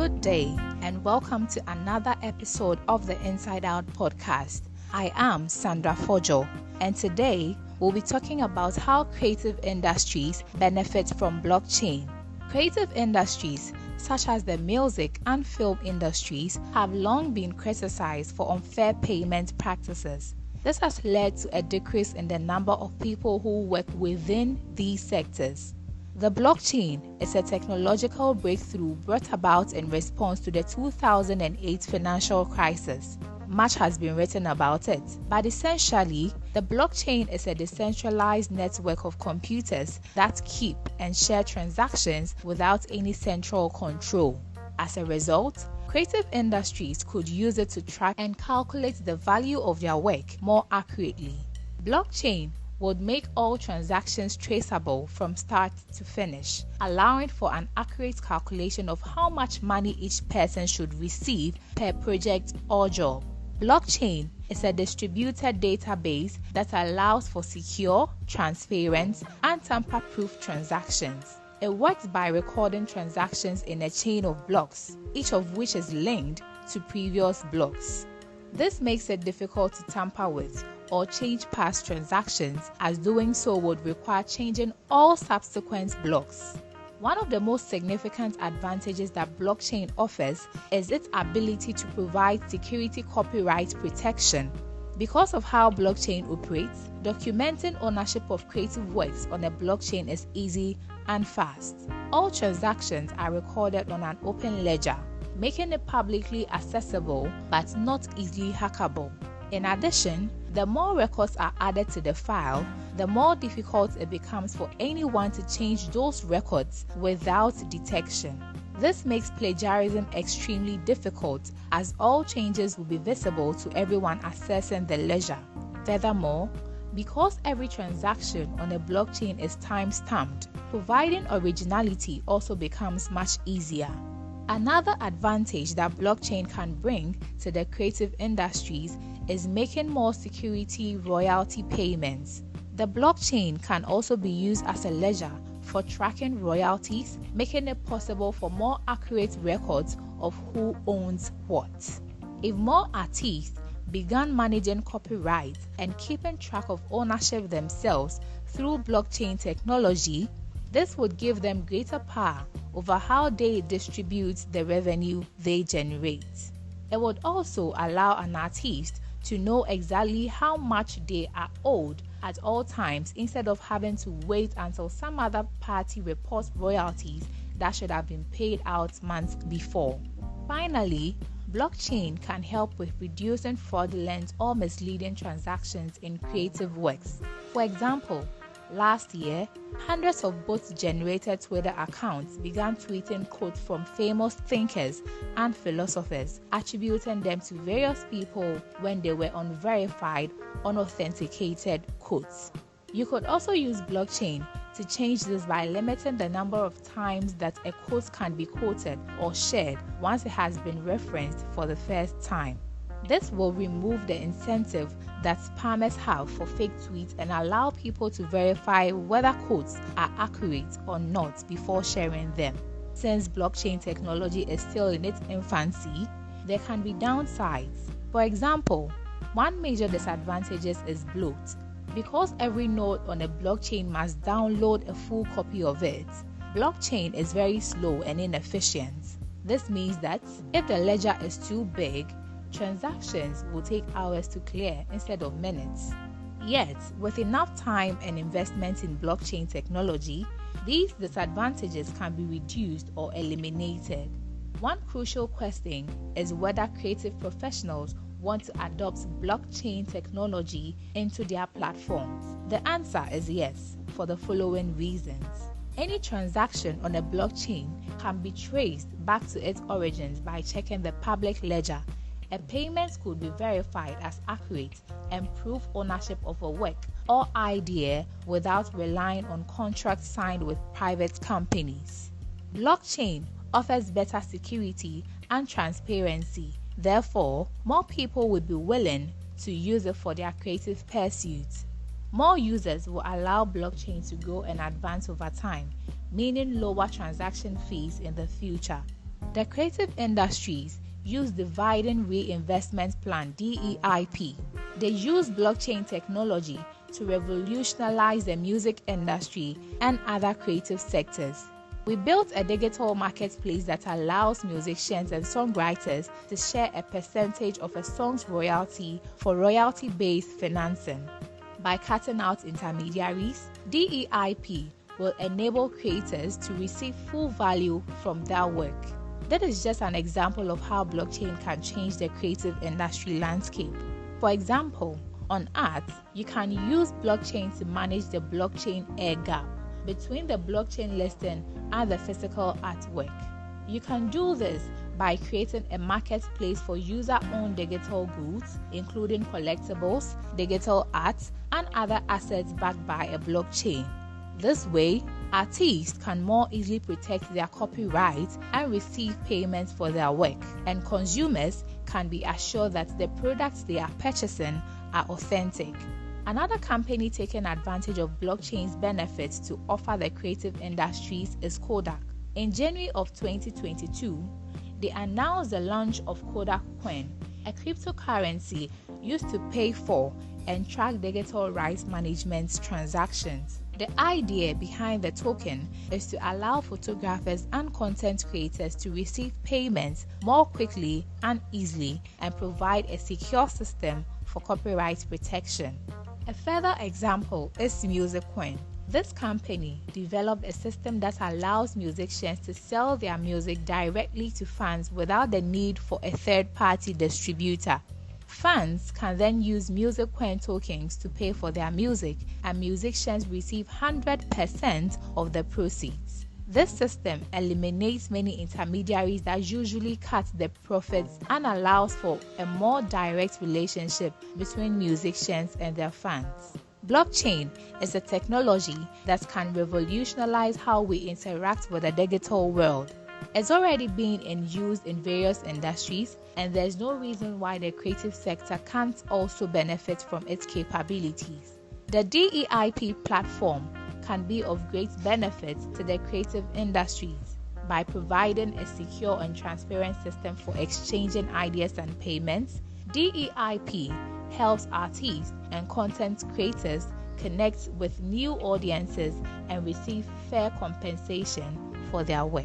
Good day and welcome to another episode of the Inside Out podcast. I am Sandra Fojo and today we'll be talking about how creative industries benefit from blockchain. Creative industries such as the music and film industries have long been criticized for unfair payment practices. This has led to a decrease in the number of people who work within these sectors. The blockchain is a technological breakthrough brought about in response to the 2008 financial crisis. Much has been written about it, but essentially, the blockchain is a decentralized network of computers that keep and share transactions without any central control. As a result, creative industries could use it to track and calculate the value of their work more accurately. Blockchain would make all transactions traceable from start to finish, allowing for an accurate calculation of how much money each person should receive per project or job. Blockchain is a distributed database that allows for secure, transparent, and tamper-proof transactions. It works by recording transactions in a chain of blocks, each of which is linked to previous blocks. This makes it difficult to tamper with or change past transactions, as doing so would require changing all subsequent blocks. One of the most significant advantages that blockchain offers is its ability to provide security copyright protection. Because of how blockchain operates, documenting ownership of creative works on a blockchain is easy and fast. All transactions are recorded on an open ledger, making it publicly accessible but not easily hackable. In addition, the more records are added to the file, the more difficult it becomes for anyone to change those records without detection. This makes plagiarism extremely difficult, as all changes will be visible to everyone accessing the ledger. Furthermore, because every transaction on a blockchain is time-stamped, providing originality also becomes much easier. Another advantage that blockchain can bring to the creative industries is making more security royalty payments. The blockchain can also be used as a ledger for tracking royalties, making it possible for more accurate records of who owns what. If more artists began managing copyright and keeping track of ownership themselves through blockchain technology, this would give them greater power over how they distribute the revenue they generate. It would also allow an artist to know exactly how much they are owed at all times, instead of having to wait until some other party reports royalties that should have been paid out months before. Finally, blockchain can help with reducing fraudulent or misleading transactions in creative works. For example, last year, hundreds of bot-generated Twitter accounts began tweeting quotes from famous thinkers and philosophers, attributing them to various people when they were unverified, unauthenticated quotes. You could also use blockchain to change this by limiting the number of times that a quote can be quoted or shared once it has been referenced for the first time. This will remove the incentive that spammers have for fake tweets and allow people to verify whether quotes are accurate or not before sharing them. Since blockchain technology is still in its infancy, there can be downsides. For example, one major disadvantage is bloat. Because every node on a blockchain must download a full copy of it, blockchain is very slow and inefficient. This means that if the ledger is too big, transactions will take hours to clear instead of minutes. Yet, with enough time and investment in blockchain technology, these disadvantages can be reduced or eliminated. One crucial question is whether creative professionals want to adopt blockchain technology into their platforms. The answer is yes, for the following reasons. Any transaction on a blockchain can be traced back to its origins by checking the public ledger. A payment could be verified as accurate and prove ownership of a work or idea without relying on contracts signed with private companies. Blockchain offers better security and transparency. Therefore, more people will be willing to use it for their creative pursuits. More users will allow blockchain to grow and advance over time, meaning lower transaction fees in the future. The creative industries use Dividend Reinvestment Plan (DEIP). They use blockchain technology to revolutionize the music industry and other creative sectors. We built a digital marketplace that allows musicians and songwriters to share a percentage of a song's royalty for royalty-based financing. By cutting out intermediaries, DEIP will enable creators to receive full value from their work. That is just an example of how blockchain can change the creative industry landscape. For example, on art, you can use blockchain to manage the blockchain air gap between the blockchain listing and the physical artwork. You can do this by creating a marketplace for user-owned digital goods, including collectibles, digital art, and other assets backed by a blockchain. This way, artists can more easily protect their copyright and receive payments for their work, and consumers can be assured that the products they are purchasing are authentic. Another company taking advantage of blockchain's benefits to offer the creative industries is Kodak. In January of 2022, they announced the launch of Kodak Coin, a cryptocurrency used to pay for and track digital rights management transactions. The idea behind the token is to allow photographers and content creators to receive payments more quickly and easily and provide a secure system for copyright protection. A further example is MusicCoin. This company developed a system that allows musicians to sell their music directly to fans without the need for a third-party distributor. Fans can then use MusicCoin tokens to pay for their music, and musicians receive 100% of the proceeds. This system eliminates many intermediaries that usually cut the profits and allows for a more direct relationship between musicians and their fans. Blockchain is a technology that can revolutionize how we interact with the digital world. It's already been in use in various industries, and there's no reason why the creative sector can't also benefit from its capabilities. The DEIP platform can be of great benefit to the creative industries by providing a secure and transparent system for exchanging ideas and payments. DEIP helps artists and content creators connect with new audiences and receive fair compensation for their work.